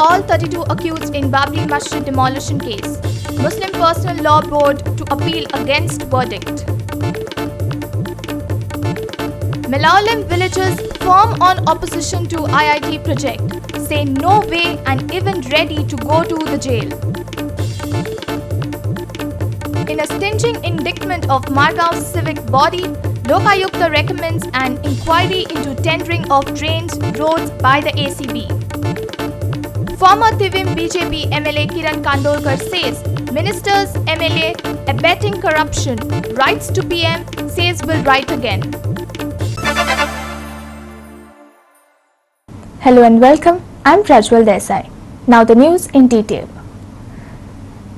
all 32 accused in Babri Masjid demolition case. Muslim Personal Law Board to appeal against verdict. Malaulim villagers firm on opposition to IIT project, say no way and even ready to go to the jail. In a stinging indictment of Margaon civic body, Lokayukta recommends an inquiry into tendering of drains, roads by the ACB. Former Tivim BJP MLA Kiran Kandolkar says ministers MLA abetting corruption, writes to PM, says will write again. Hello and welcome, I'm Prajwal Desai. Now the news in detail.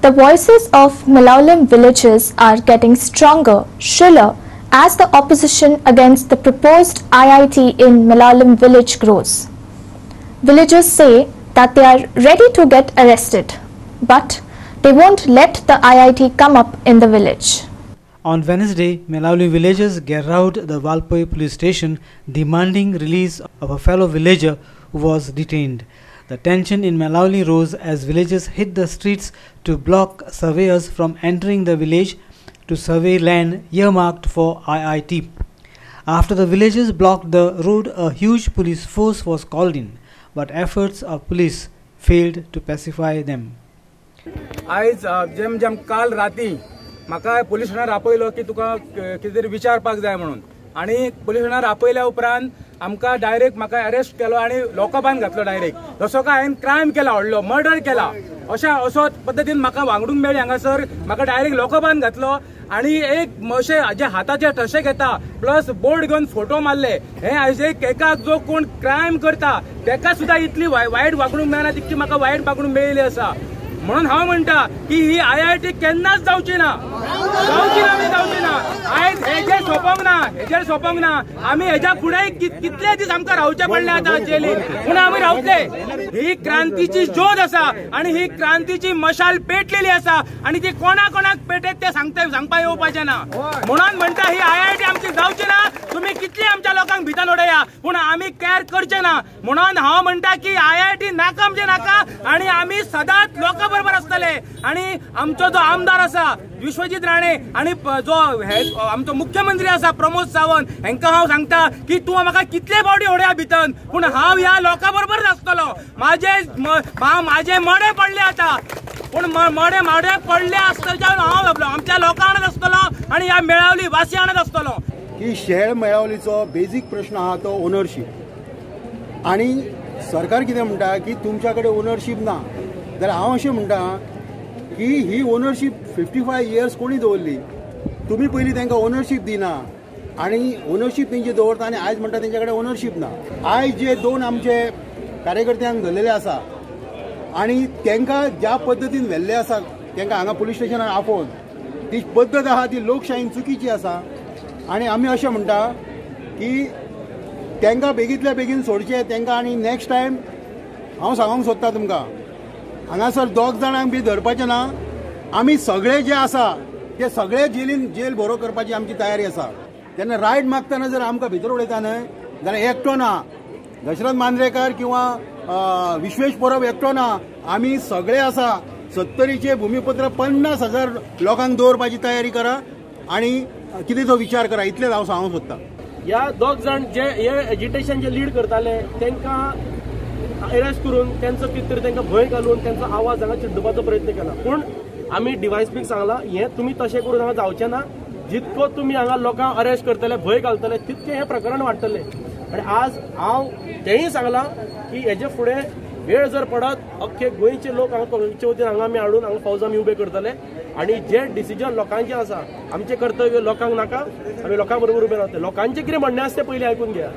The voices of Malaulim villagers are getting stronger, shriller, as the opposition against the proposed IIT in Malaulim village grows. Villagers say that they are ready to get arrested, but they won't let the IIT come up in the village. On Wednesday, Malaulim villagers garrowed the Valpoi police station demanding release of a fellow villager who was detained. The tension in Malauli rose as villagers hit the streets to block surveyors from entering the village to survey land earmarked for IIT. After the villagers blocked the road, a huge police force was called in, but efforts of police failed to pacify them. आज GeM काल राती म्हाका पुलिसांनी आपयलो की तुका कितें तरी विचारपाक जाय म्हणून आणि पुलिसांनी आपयल्या उपरांत आमकां डायरेक्ट म्हाका अरेस्ट केलो आणि लोकबान घातलो डायरेक्ट जसो काय हांवें क्रायम केला व्हडलो मर्डर केला असो पद्दतीन म्हाका वांगडूंक मेळ्ळी हांगासर म्हाका डायरेक्ट लोकबान घातलो आणि एक अशे जे हाताचे ठसे घेता प्लस बोर्ड घेवन फोटो मारले हे आयज एकाक जो कोण क्रायम करता तेका सुद्धा इतली वायट वागणूक मेळना तितकी म्हाका वायट वागणूक मेळिल्ली आसा म्हणून हांव म्हणटा की ही IIT केन्नाच जावची ना आयज हेजेर सोपोंक ना आमी हेज्या फुडें कितले दीस आमकां रावचे पडले आतां जेलीन पूण आमी रावतले ही क्रांतीची ज्योत आसा आणि ही क्रांतीची मशाल पेटलेली आसा आणि ती कोणाक पेटत ते सांगपा येवपाचें ना म्हणून म्हणटा ही IIT आमची जावची ना तुम्ही कितली आमच्या लोकांक भितर उडया पूण आमी केअर करचे ना म्हणून हांव म्हणटा की IIT नाका म्हणजे नाका आणि आमी सदांच लोकां बरोबर आसतले आणि आमचो जो आमदार आसा विश्वजीत राणे आणि जो आमचो मुख्यमंत्री आसा प्रमोद सावंत हांकां हांव सांगता की तूं म्हाका कितले फावटी उडया भितर पूण हांव ह्या लोकां बरोबर आसतलो माझे मडे पडले आता पूण मडे पडले आसतले हांव आमच्या लोकां वांगडाच आसतलो आणि ह्या मेळावली वासी वांगडाच आसतलो की शेळ मेळावलीचो बेजीक प्रश्न आहा तो ओनरशीप आणि सरकार कितें म्हणटा की तुमच्या कडेन ओनरशीप ना जाल्यार हांव अशें म्हणटा की ही ओनरशीप 55 इयर्स कोणी दवरली तुम्ही पयलीं तांकां ओनरशीप दिना आणि ओनरशीप तेंची दवरता आनी आयज म्हणटा तेंच्या कडेन ओनरशीप ना आयज जे दोन आमचे कार्यकर्त्यांक धरलेले आसा आणि तांकां ज्या पद्दतीन व्हेल्ले आसा तांकां हांगा पुलीस स्टेशनार आपोवन ती पद्दत आहा ती लोकशायेन चुकीची आसा आणि आमी अशें म्हणटा की तांकां बेगींतल्या बेगीन सोडचे तांकां आणि नेक्स्ट टायम हांव सांगूंक सोदता तुमकां हांगासर 2 जाणांक बी धरपाचें ना आमी सगळे जे आसा ते सगळे जेल भरो करपाची आमची तयारी आसा तेन्ना रायट मागतना जर आमकां भितर उडयता न्हय जाल्यार एकटो ना दशरथ मांद्रेकर किंवा विश्वेश परब एकटो ना आमी सगळे आसा 70चे भूमिपत्र 50,000 लोकांक दवरपाची तयारी करा आणि कितें तो विचार करा इतलेंच हांव सांगूंक सोदतां ह्या 2 जाण जे हे एजिटेशन जे लीड करताले तांकां अरेस्ट करून त्यांचं कितें तांकां भंय घालून त्यांचा आवाज हांगा चिड्डुपाचो प्रयत्न केला पूण आमी डिवायसपीक सांगला हे तुमी तशें करून हांगा जावचें ना जितको तुमी हांगा लोकांक अरेस्ट करतले भंय घालतले तितकें हें प्रकरण वाडटलें आनी आज हांव तेंय सांगलां की हेजे फुडें वेळ जर पडत अख्खे गोंयचे लोक हांगा काँग्रेसीचे वतीन हांगा आमी हाडून हांगा फौज आमी उबे करतले आनी जे डिसिजन लोकांचें आसा आमचें कर्तव्य लोकांक नाका आमी लोकां बरोबर उबे रावतले लोकांचें कितें म्हणणें आसा तें पयलीं आयकून घेया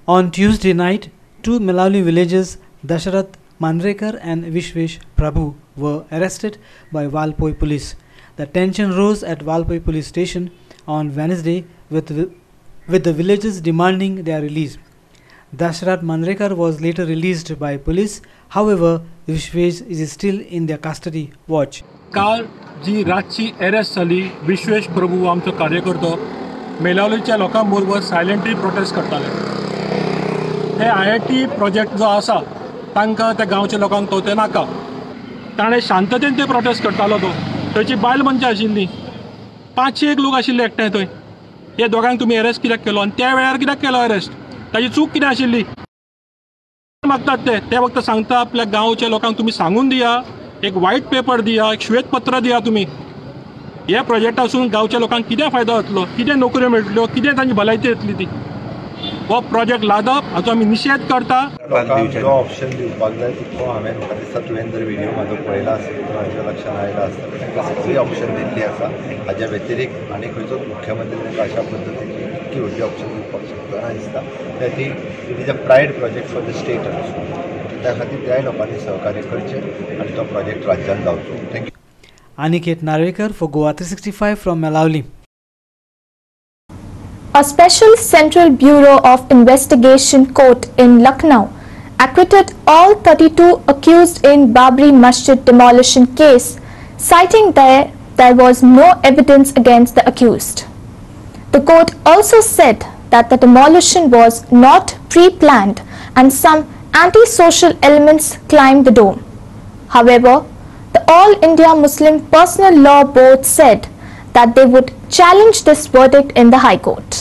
On Tuesday night, 2 Malauli villagers, Dasharath Mandrekar and Vishwesh Prabhu, were arrested by Valpoi police. The tension rose at Valpoi police station on Wednesday with the villagers demanding their release. Dasharath Mandrekar was later released by police. However, Vishwesh is still in their custody watch. काल जी रातची arrest जाली विश्वेश प्रभू आमचो कार्यकर्तो मेलावलीच्या लोकां बरोबर silently protest करताले हे IIT project जो आसा तांकां त्या गांवच्या लोकांक तो नाका. ताणें शांततेन ते प्रोटेस्ट करतालो तो. थंयची बायल मनशां आशिल्लीं, 500 लोक आशिल्ले एकठांय थंय. हे दोगांक तुमी अरेस्ट कित्याक केलो आनी त्या वेळार कित्याक केलो अरेस्ट? ताची चूक कितें आशिल्ली? मागतात ते फक्त सांगता आपल्या गांवच्या लोकांक तुमी सांगून दिया, एक व्हाईट पेपर दिया, एक श्वेतपत्र दिया तुमी. ह्या प्रोजेक्टासून गांवच्या लोकांक कितें फायदो जातलो, कितें नोकऱ्यो मेळटल्यो, कितें तांची भलायकी येतली ती. हो प्रोजेक्ट लादप हाचो आमी निशेध करता. जो ऑप्शन दिवपाक जाय तितलो हांवें म्हाका दिसता तुवें जर व्हिडिओ म्हाजो पळयला आसत तर हाज्या लक्षान आयला आसता तांकां सगळीं ऑप्शन दिल्लीं आसा. हाज्या व्यतिरिक्त आनी खंयचोच मुख्यमंत्री तांकां अशा पद्दतीन इतकी व्हडली ऑप्शन दिवपाक शकतना दिसता. It is a pride project for the state also. त्या खातीर त्या लोकांनी सहकार्य करचें आनी तो प्रोजेक्ट राज्यांत जावचो. Thank you. Aniket Narvekar for Goa 365 from Malauli. A special Central Bureau of Investigation court in Lucknow acquitted all 32 accused in Babri Masjid demolition case, citing there was no evidence against the accused. The court also said that the demolition was not pre-planned and some anti-social elements climbed the dome. However, the All India Muslim Personal Law Board said that they would challenge this verdict in the High Court.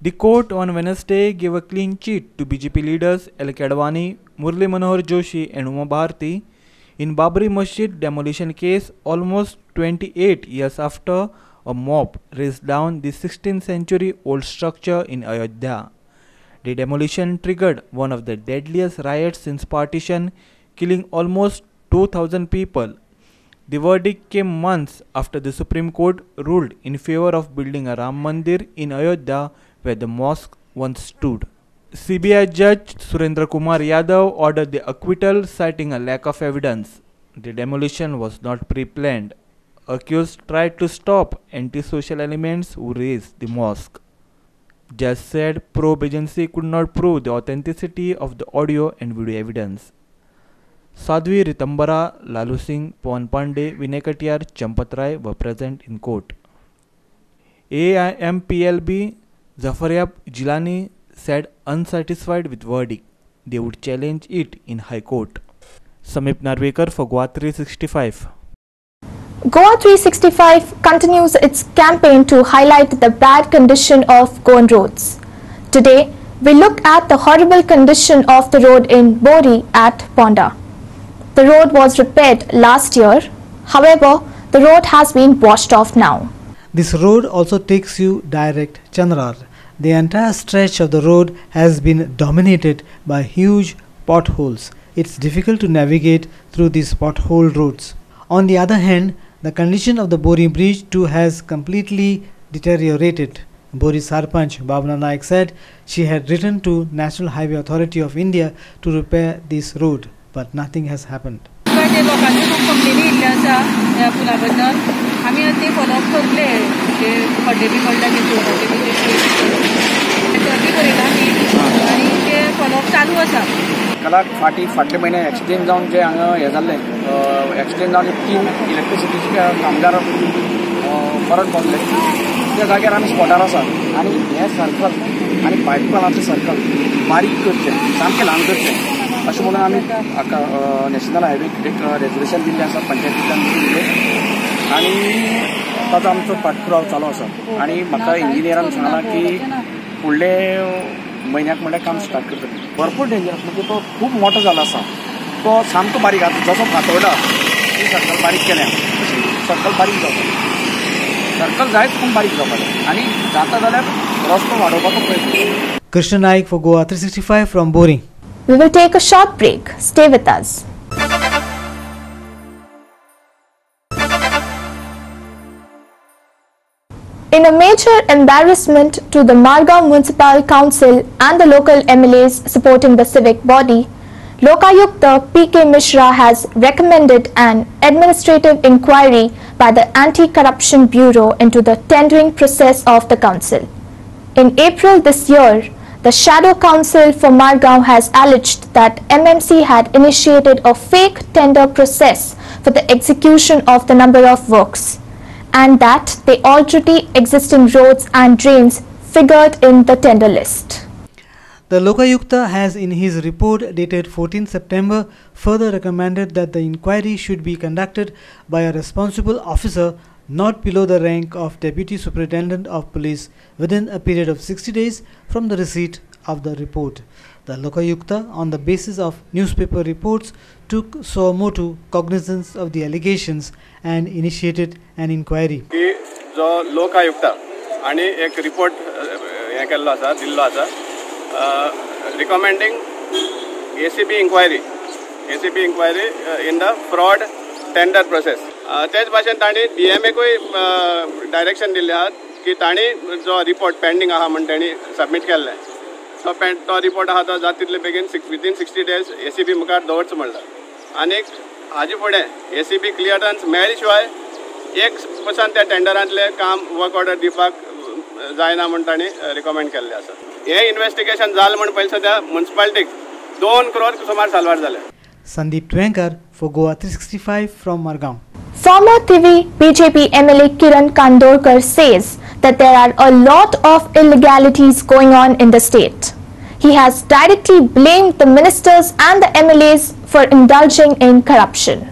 The court on Wednesday gave a clean cheat to BJP leaders L. K. Advani, Murli Manohar Joshi and Uma Bharti in Babri Masjid demolition case almost 28 years after a mob razed down the 16th century old structure in Ayodhya. The demolition triggered one of the deadliest riots since partition, killing almost 2,000 people. The verdict came months after the Supreme Court ruled in favor of building a Ram Mandir in Ayodhya where the mosque once stood. CBI Judge Surendra Kumar Yadav ordered the acquittal citing a lack of evidence. The demolition was not pre-planned. Accused tried to stop anti-social elements who razed the mosque. Judge said probe agency could not prove the authenticity of the audio and video evidence. Sadhvi Ritambara, Lalu Singh, Pawan Pandey, Vinay Katiyar, Champat Rai were present in court. AIMPLB Zafaryab Jilani said unsatisfied with verdict, they would challenge it in High Court. Samip Narvekar for Goa 365. Goa 365 continues its campaign to highlight the bad condition of Goan roads. Today, we look at the horrible condition of the road in Bori at Ponda. The road was repaired last year. However, the road has been washed off now. This road also takes you direct Chandrar. The entire stretch of the road has been dominated by huge potholes. It's difficult to navigate through these pothole roads. On the other hand, the condition of the Bori bridge too has completely deteriorated. Bori Sarpanch Bhavna Naik said she had written to National Highway Authority of India to repair this road, but nothing has happened. लोकांनी खूप कंप्लेनी येयल्ली आसा ह्या पुला बद्दल. आमी ते follow up करले, ते खड्डे बी पडला ते रोडाचे बी बी बरयला आमी आनी ते फॉलोअप चालू आसा. कलाक फाटले म्हयने एक्सिडेंट जावन जे हांगा हें जाल्लें, एक्सिडेंट जावन 3 इलेक्ट्रिसिटीचे कामगार परत पडले. त्या जाग्यार आमी स्पॉटार आसा आनी हें सर्कल आनी पायपलांचें सर्कल बारीक करचें, सामकें ल्हान करचें अशें म्हणून आमी नॅशनल हायवे एक रेजोल्युशन दिल्लें आसा, पंचायतींतल्यान दिल्लें आनी ताचो आमचो पाठपुरावो चालू आसा. आनी म्हाका इंजिनियरान सांगलां की फुडले म्हयन्याक म्हणल्यार काम स्टार्ट करतले. भरपूर डेंजरस, म्हणजे तो खूब मोठो जालो आसा, तो सामको बारीक आसा. जसो फातोरडा ती सर्कल बारीक केल्या तशी सर्कल बारीक जाता. सर्कल जायच पूण बारीक जावपाक जाय आनी जाता जाल्यार रस्तो वाडोवपाचो प्रयत्न. Krishna Naik for Goa 365 from Bori. We will take a short break. Stay with us. In a major embarrassment to the Margao Municipal Council and the local MLAs supporting the civic body, Lokayukta P.K. Mishra has recommended an administrative inquiry by the Anti-Corruption Bureau into the tendering process of the council. In April this year, the Shadow Council for Margao has alleged that MMC had initiated a fake tender process for the execution of the number of works, and that the already existing roads and drains figured in the tender list. The Lokayukta has in his report dated 14 September further recommended that the inquiry should be conducted by a responsible officer not below the rank of Deputy Superintendent of Police within a period of 60 days from the receipt of the report. The Lokayukta, on the basis of newspaper reports, took suo motu cognizance of the allegations and initiated an inquiry. जो लोकायुक्ता आणि एक report हे केल्लो आसा दिल्लो आसा recommending ACB inquiry in the fraud tender process. तेच भाशेन तांणी DMAकूय डायरेक्शन दिल्ले आहात की तांणी जो रिपोर्ट पेंडिंग आहा म्हण तांणी सबमीट केल्ले तो रिपोर्ट आहा तो जात तितले बेगीन विदिन 60 days ACB मुखार दवरचो म्हणला आनी हाजे फुडें ACB क्लियरन्स मेळ्ळे शिवाय 1% त्या टेंडरांतले काम वर्क ऑर्डर दिवपाक जायना म्हण तांणी रिकमेंड केल्ले आसा. हे इन्व्हेस्टिगेशन जालें म्हण पयलीं सद्या म्युनिसिपालिटीक 2 crore सुमार साल्वार जाले. Sandeep Twenkar for Goa 365 from Margao. Former TV BJP MLA Kiran Kandorkar says that there are a lot of illegalities going on in the state. He has directly blamed the ministers and the MLAs for indulging in corruption.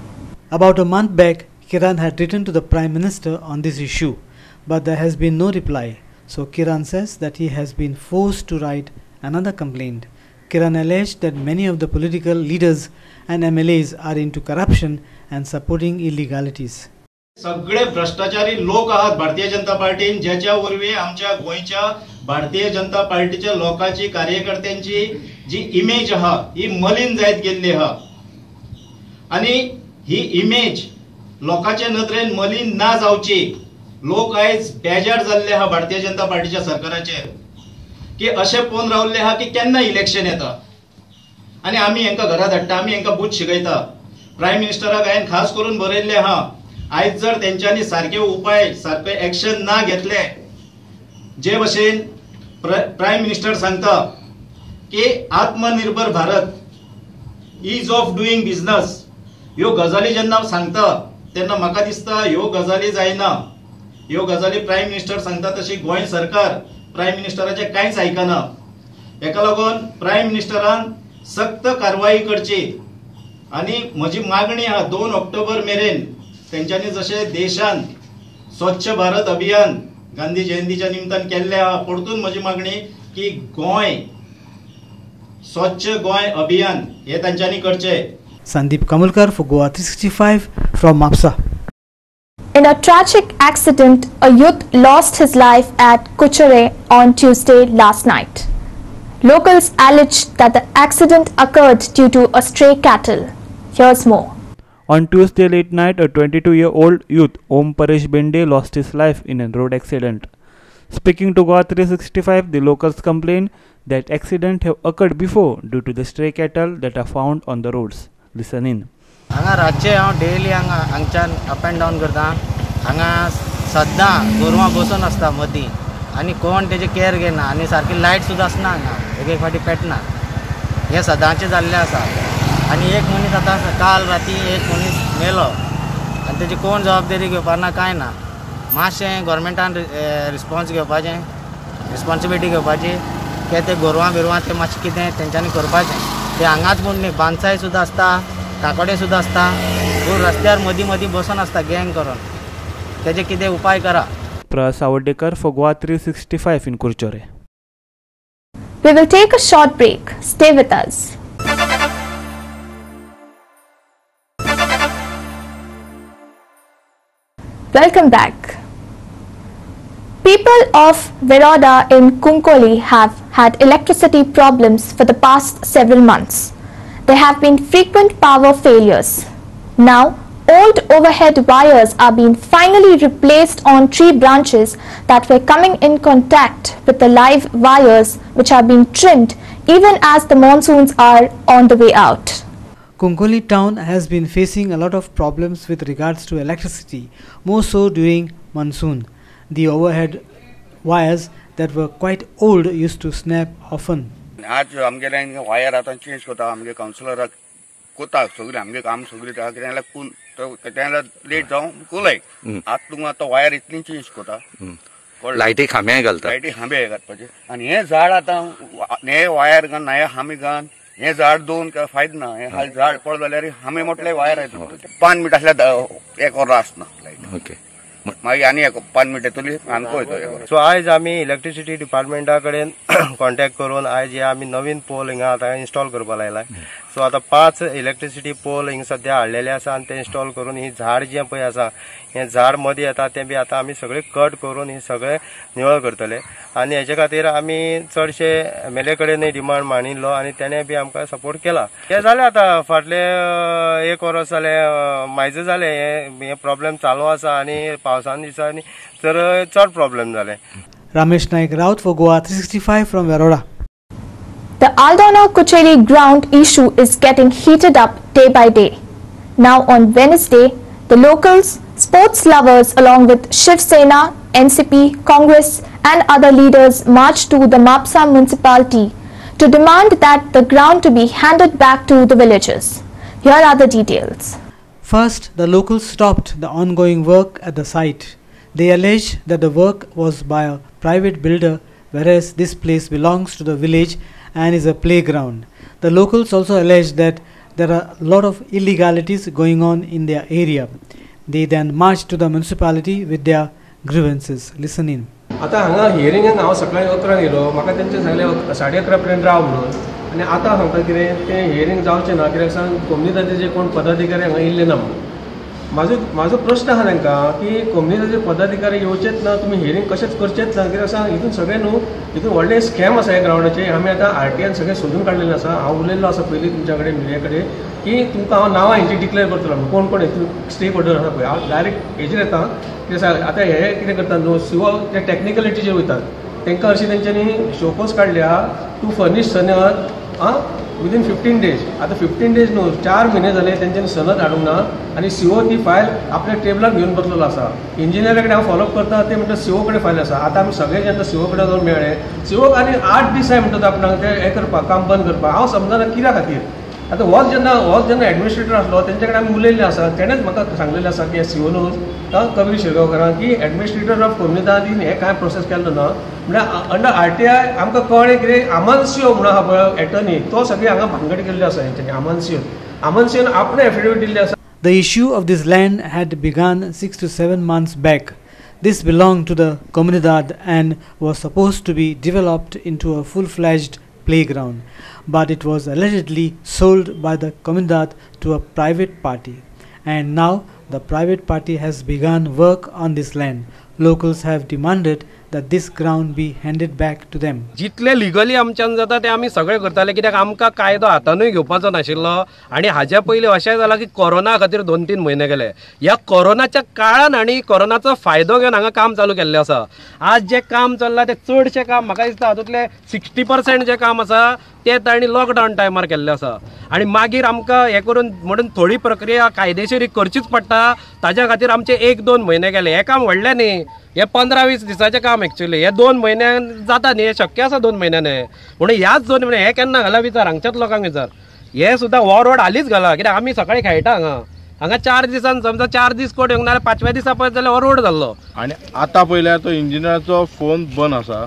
About a month back, Kiran had written to the Prime Minister on this issue, but there has been no reply. So Kiran says that he has been forced to write another complaint. Kiran alleged that many of the political leaders and MLAs are into corruption and supporting illegalities. सगळे भ्रष्टाचारी लोक आहात भारतीय जनता पार्टीन ज्याच्या वरवी आमच्या गोयच्या भारतीय जनता पार्टीच्या लोकांची कार्यकर्त्यांची जी इमेज आहा ही मलिन जायत गेल्ली आहा आणि ही इमेज लोकांच्या नदरेन मलिन ना जावची. लोक आयज बेजार जाल्ले आहा भारतीय जनता पार्टीच्या सरकाराचेर की अशें पळोवन रावल्ले आहा की केन्ना इलेक्शन येता आनी आमी हेंकां घरा धाडटा आमी हेंकां बूथ शिकयता. प्रायम मिनिस्टराक हांवें खास करून बरयल्लें आहा आयज जर तेंच्यांनी सारके उपाय सारके एक्शन ना घेतले जे भशेन प्रायम मिनिस्टर सांगता की आत्मनिर्भर Bharat is of doing business ह्यो गजाली जेन्ना सांगता तेन्ना म्हाका दिसता ह्यो गजाली जायना. ह्यो गजाली प्रायम मिनिस्टर सांगता तशी गोंय सरकार प्रायम मिनिस्टराचे कांयच आयकना. हेका लागून प्रायम मिनिस्टरान सक्त कारवाई करची आणि म्हजी मागणी आहा 2 ऑक्टोबर मेरेन तेंच्यांनी जशे देशान स्वच्छ भारत अभियान गांधी जयंतीच्या निमतान केल्ले आहा परतून म्हजी मागणी की गोंय स्वच्छ गोंय अभियान हे तांच्यांनी करचे. Sandeep Kamulkar for Goa 365 from Mapsa. In a tragic accident, a youth lost his life at Kuchere on Tuesday last night. Locals alleged that the accident occurred due to a stray cattle. Here's more. On Tuesday late night, a 22-year-old youth, Om Paresh Bende, lost his life in a road accident. Speaking to Goa 365, the locals complained that accident have occurred before due to the stray cattle that are found on the roads. Listen in. हांगा रातचे हांव daily हांगच्यान up and down करता. हांगा सद्दां गोरवां बसून आसता मदीं आनी कोण तेजे केअर घेना आनी सारकी लायट सुद्दां आसना हांगा एक फावटी पेटना. हें सदांचें जाल्लें आसा आनी एक मनीस आतां काल राती एक मनीस मेलो आनी तेजी कोण जबाबदारी घेवपाक ना कांय ना. मातशें गोवोरमेंटान रिस्पॉन्स घेवपाचें रिस्पॉन्सिबिलिटी घेवपाची की ते गोरवां बिरवां ते मातशें कितें तेंच्यांनी करपाचें. ते हांगाच म्हूण न्ही बांदसाय सुद्दां आसता काकोडे सुद्दां आसता पूण रस्त्यार मदीं मदीं बसून आसता गँग करून. तेजे कितें उपाय करा. Pras Sawadekar for Goa 365 in Kurchore. We will take a short break. Stay with us. Welcome back. People of Veroda in Kunkoli have had electricity problems for the past several months. There have been frequent power failures. Now, old overhead wires are being finally replaced on tree branches that were coming in contact with the live wires, which are being trimmed even as the monsoons are on the way out. Kunkoli town has been facing a lot of problems with regards to electricity, more so during monsoon. The overhead wires that were quite old used to snap often. आज आमगेले wire आतां change करता आमगे कावन्सिलराक कोता सगळी आमगे काम सगळी कितें जाल्यार कूल लेट जावं कूलाय आतां तुमकां आतां वायर इतली चेंज करता लायटी खांबे घालता लायटी खांबे घालपाचे आणि हे झाड आता हे वायर घाल हे हामी घाल हे झाड दोन काय फायदो ना हे झाड पड जाल्यार हामी मोठले वायर आहेत 5 मिनिट असल्या 1 वर आसना लायट ओके मागीर आनी 5 मिनिट येतली आनी पळयतो सो आयज आमी इलेक्ट्रिसिटी डिपार्टमेंटा कडेन कॉन्टॅक्ट करून आयज हे आमी नवीन पोल हिंगा आतां इन्स्टॉल करपा लायला सो आतां 5 इलेक्ट्रिसिटी पोल हिंगा सद्या हाडलेले आसा आनी ते इन्स्टॉल करून ही झाड जे पळय आसा हे झाड मदीं येता ते बी आतां आमी सगळे कट करून ही सगळे निवळ करतले आनी हेचे खातीर आमी चडशे MLA कडेनय डिमांड मांडिल्लो आनी तेणे बी आमकां सपोर्ट केला हे जाले आतां फाटले 1 वर्स जाले मायज जाले हे प्रॉब्लेम चालू आसा आनी पावसान दिसांनी तर चड प्रॉब्लेम जाले Ramesh Naik Raut for Goa 365 from Baroda. The Aldona-Kucheri ground issue is getting heated up day by day. Now on Wednesday, the locals, sports lovers along with Shiv Sena, NCP, Congress and other leaders marched to the Mapsa municipality to demand that the ground to be handed back to the villagers. Here are the details. First, the locals stopped the ongoing work at the site. They alleged that the work was by a private builder, whereas this place belongs to the village and is a playground. The locals also alleged that there are a lot of illegalities going on in their area. They then marched to the municipality with their grievances. Listen in. आता हांगा हियरिंगाक हांव सकाळी 11 येयलो म्हाका तेंचे सांगले 11:30 पर्यंत राव म्हणून आनी आतां सांगता कितें तें हियरिंग जावचें ना कित्याक सांग कोमनिताचे जे कोण पदाधिकारी हांगा येयल्ले ना म्हणून म्हाजो प्रश्न आहा तांकां की कोमनिताचे पदाधिकारी येवचेच ना तुमी हियरिंग कशेंच करचेच ना कित्याक सांग हितून सगळें न्हू हितून व्हडलें स्कॅम आसा ह्या ग्रावंडाचें आमी आतां RTIन सगळें सोदून काडलेलें आसा हांव उलयल्लो आसा पयलीं तुमच्या कडेन मिडिया कडेन की तुमकां हांव नांवां हेंची डिक्लेअर करतलो कोण कोण हितून स्टेक होल्डर आसा पळय हांव डायरेक्ट हेजेर येता कित्याक सांग आतां हे कितें करतात न्हू CO ते टॅक्निकलिटीचेर वयतात तांकां अशी तेंच्यांनी शोकोस काडल्या टू फर्निश सनद विदीन 15 डेज आता 15 डेज न्हू 4 महिने झाले त्यांच्यानी सनद हाडूंक ना आणि CO ती फायल आपल्या टेबलार घेऊन बसलेलो आसा इंजिनियरा कडेन हांव फॉलोअप करता ते म्हणटा CO कडेन फायल आसा आता आमी सगळे जेन्ना CO कडेन जावन मेळ्ळे CO आनी 8 दीस म्हणटात आपणाक ते हे करपाक काम बंद करपाक हांव समजना कित्या खातीर आता होच जेन्ना एडमिनिस्ट्रेटर आसलो तेंचे कडेन आमी उलयल्ले आसा तेणेच म्हाका सांगलेलें आसा की CO न्हू कबीर शिरगांवकारांक की एडमिनिस्ट्रेटर ऑफ कोमनितान हे कांय प्रोसेस केल्लो ना म्हणजे अंडर RTI आमकां कळ्ळें कितें आमनसियो म्हणून आहा पळय एटर्नी तो सगळी हांगा भानगडी केल्ली आसा हेंच्यांनी आमनसियोन आपणे एफिडेविट दिल्ली आसा. The issue of this land had begun 6 to 7 months back. This belonged to the comunidad and was supposed to be developed into a full-fledged playground, but it was allegedly sold by the comunidad to a private party, and now the private party has begun work on this land. Locals have demanded that this ground be handed back to them. जितले legally आमच्यान जाता ते आमी सगळे करताले कित्याक आमकां कायदो हातानूय घेवपाचो नाशिल्लो आनी हाज्या पयलीं अशें जालां की कोरोना खातीर 2-3 म्हयने गेले ह्या कोरोनाच्या काळान आनी कोरोनाचो फायदो घेवन हांगा काम चालू केल्लें आसा. आज जे काम चल्लां ते चडशें काम म्हाका दिसता हातूंतले 60% जे काम आसा ते तांणी लॉकडावन टायमार केल्लें आसा आनी मागीर आमकां हें करून म्हणून थोडी प्रक्रिया कायदेशीर करचीच पडटा ताज्या खातीर आमचे 1-2 म्हयने गेले. हें काम व्हडलें न्ही हे 15-20 दिसाचें काम एक्चुअली हे 2 म्हयन्यान जाता न्ही हे शक्य आसा 2 म्हयन्यान म्हणून ह्याच 2 म्हयने हे केन्ना घाला विचार हांगच्याच लोकांक विचार हे सुद्दां हो रोड हालींच घाला कित्याक आमी सकाळी खेळटा हांगा 4 दिसान समजा 4 दीस कोण येवंक ना 5व्या दिसा पळयत जाल्यार हो रोड जाल्लो आनी आतां पयल्यार तो इंजिनियराचो फोन बंद आसा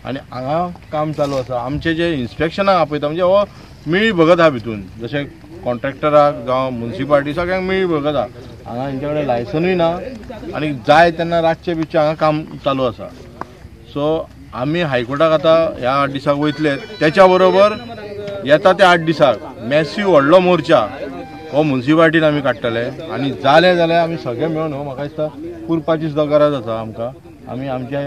आनी हांगा काम चालू आसा. आमचे जे इन्स्पेक्शनाक आपयता म्हणजे हो मेळी भगत आहा भितून जशें कॉन्ट्रॅक्टराक जावं म्युन्सिपालिटी सगळ्यांक मेळी भगत आहा. हांगा हेंच्या कडेन लायसनूय ना आनी जाय तेन्ना रातचे बितचे हांगा काम चालू आसा. सो आमी हायकोर्टाक आतां ह्या 8 दिसाक वयतले त्याच्या बरोबर येता त्या 8 दिसाक मॅसिव व्हडलो मोर्चा हो म्युन्सिपालिटीन आमी काडटले आनी जालें जाल्यार आमी सगळे मेळून म्हाका दिसता करपाची सुद्दां गरज आसा आमकां. आमी आमचे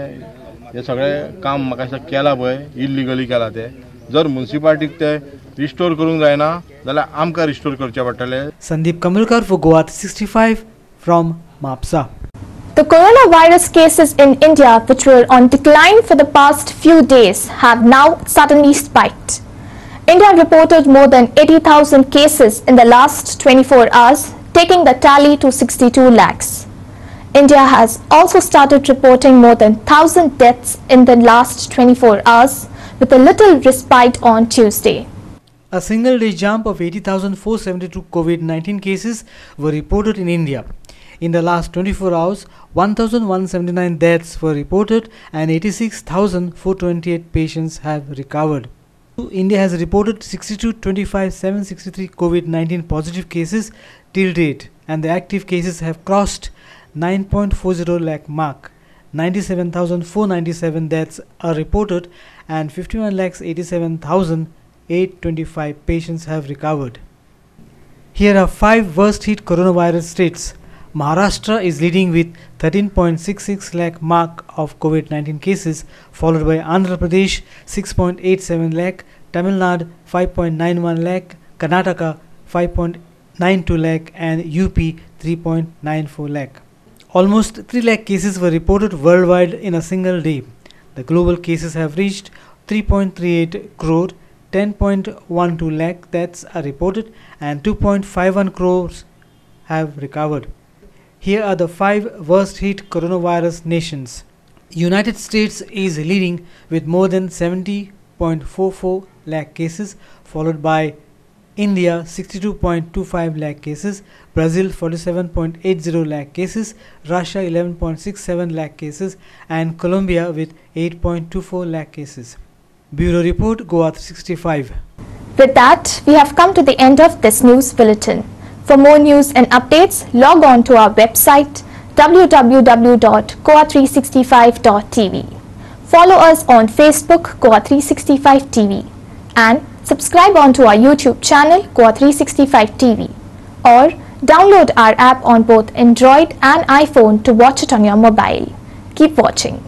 हे सगळें काम म्हाका दिसता केलां पळय इल्लिगली केलां ते जर म्युन्सिपालिटीक ते रिस्टोर करूंक जायना जाल्यार आमकां रिस्टोर करचे पडटले. Sandeep कमलकर for Goa 365 from Mapsa. The coronavirus cases in India, which were on decline for the past few days, have now suddenly spiked. India reported more than 80,000 cases in the last 24 hours, taking the tally to 62 lakhs. India has also started reporting more than 1,000 deaths in the last 24 hours, with a little respite on Tuesday. A single-day jump of 80,472 COVID-19 cases were reported in India. In the last 24 hours, 1,179 deaths were reported and 86,428 patients have recovered. India has reported 62,25,763 COVID-19 positive cases till date, and the active cases have crossed 9.40 lakh mark. 97,497 deaths are reported and 51,87,825 patients have recovered. Here are 5 worst hit coronavirus states. Maharashtra is leading with 13.66 lakh mark of COVID-19 cases, followed by Andhra Pradesh 6.87 lakh, Tamil Nadu 5.91 lakh, Karnataka 5.92 lakh and UP 3.94 lakh. Almost 3 lakh cases were reported worldwide in a single day. The global cases have reached 3.38 crore, 10.12 lakh deaths are reported and 2.51 crores have recovered. Here are the 5 worst hit coronavirus nations. United States is leading with more than 70.44 lakh cases, followed by India 62.25 lakh cases, Brazil 47.80 lakh cases, Russia 11.67 lakh cases and Colombia with 8.24 lakh cases. Bureau Report, Goa 365. With that, we have come to the end of this news bulletin. For more news and updates, log on to our website www.goa365.tv. Follow us on Facebook Goa365 TV and subscribe onto our YouTube channel Goa365 TV, or download our app on both Android and iPhone to watch it on your mobile. Keep watching.